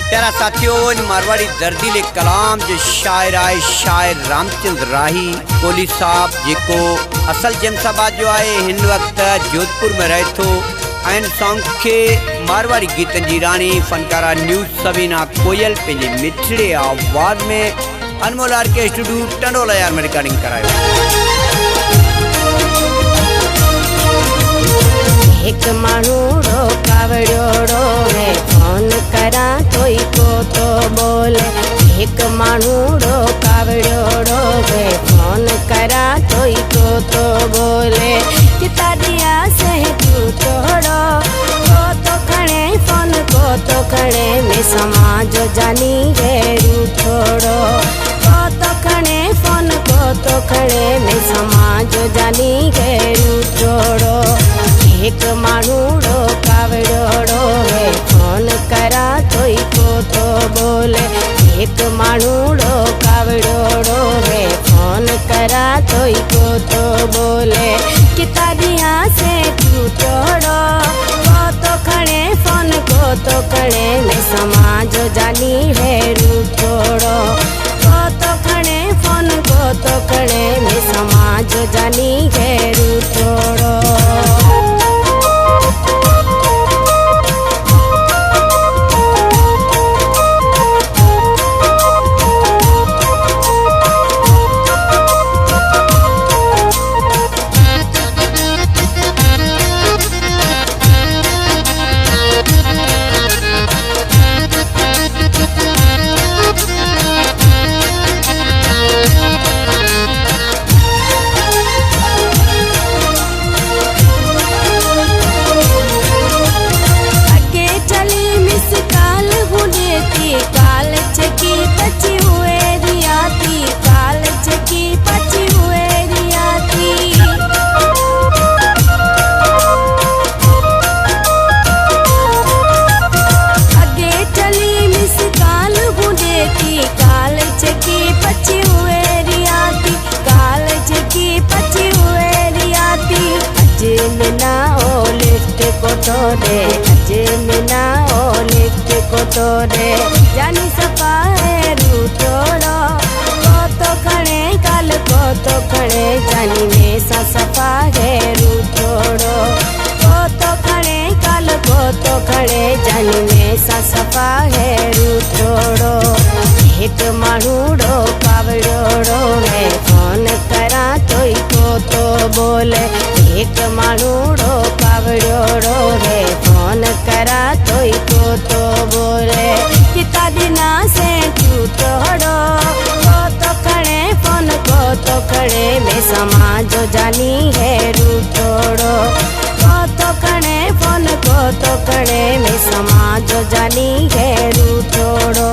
प्यारा साथियों, मारवाड़ी दर्दीले कलाम जो शायर आए शायर रामचंद्र राही कोहली साहब जेको असल जमसाबाद जो आए हिन वक्त जोधपुर में रहे थो एन सॉन्ग के मारवाड़ी गीतन जी रानी फनकारा न्यूज़ सबीना कोयल पंहिंजे मिठड़े आवाज़ में अनमोल आर के स्टूडियो टंडोला यार में रिकॉर्डिंग करायो। एक मानूड़ो कावड़ोड़ो है फोन करा कोई को तो बोले। एक मानूड़ो कावड़ोड़ो है फोन करा कोई को तो बोले। किता दिया से तू तोड़ो को तो खड़े फोन को तो खड़े में समाज जानी है रू छोड़ो। को तो खड़े फोन को तो खड़े में समाज जानी है रू छोड़ो। एक मानूड़ो कावड़ोड़ो है फोन करा कोई को तो बोले। एक मानूड़ो कावड़ोड़ो है फोन करा कोई को तो बोले। किता दिया से तू तोड़ो को तो खड़े फोन को तो खड़े में समाज जानी है रू छोड़ो। को तो खड़े फोन को तो खड़े में समाज जानी है रू छोड़ो। दे अजे मिना ओ लिफ्ट को तो दे जानी सफा है रू छोड़ो। को तो खड़े कल को तो खड़े जानी में सा सफा है रू छोड़ो। को तो खड़े कल को तो खड़े जानी में सा सफा है रू छोड़ो। एक मानूड़ो कावड़ोड़ो है फोन करा कोई को तो बोले। एक मानूड़ो कावड़ोड़ो है फोन करा कोई को तो बोले। किता दिना से तू तोड़ो को तो खड़े फोन को तो खड़े में समाज जानी है रू छोड़ो। को तो खड़े फोन को तो खड़े में समाज जानी है रू छोड़ो।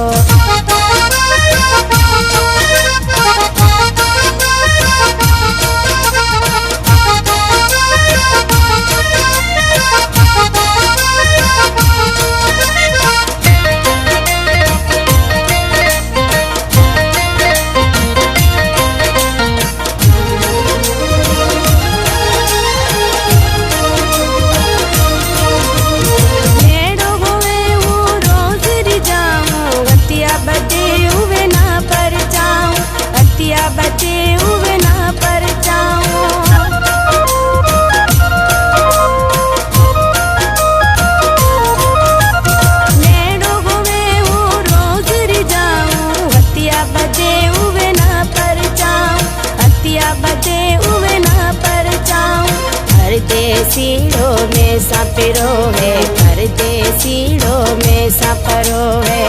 परदेसीड़ो में सापरो है परदेसीड़ो में सापरो है।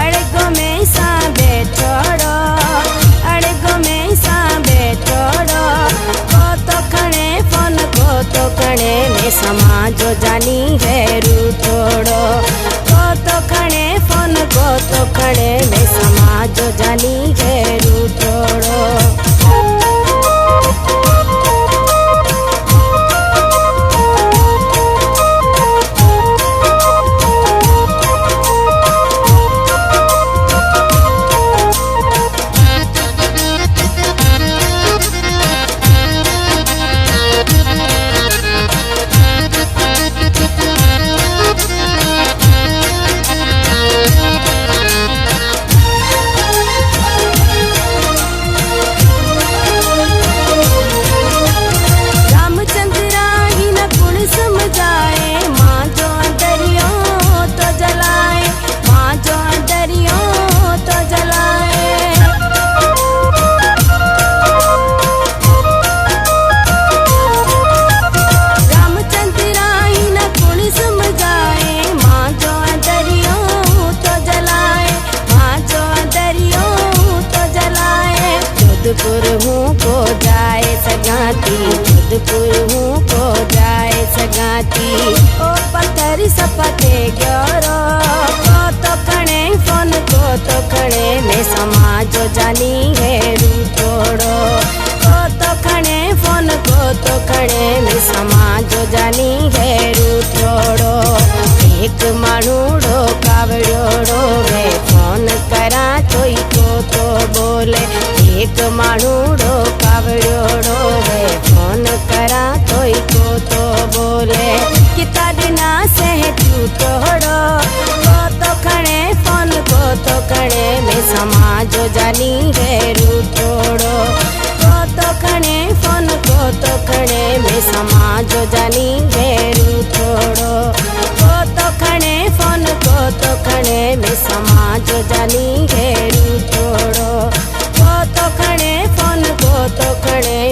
अड़गो में सा बैठोड़ो अड़गो में सा बैठोड़ो। को तो खड़े फोन को तो खड़े में समाज जानी है रू छोड़ो। को तो खड़े फोन को तो खड़े में समाज जानी है रू छोड़ो। तोई को तो बोले एक माण्हूड़ो कावड़ियोड़ो वे फोन करा तोई को तो बोले किता दिना से झूठोड़ो को तो खणे फोन को तो खणे में समाजो जानी है रूठोड़ो को तो खणे फोन को तो खणे में समाजो जानी है रूठोड़ो को तो खणे फोन को तो खणे में समाजो जानी है रूठोड़ो को तो खणे फोन को तो खणे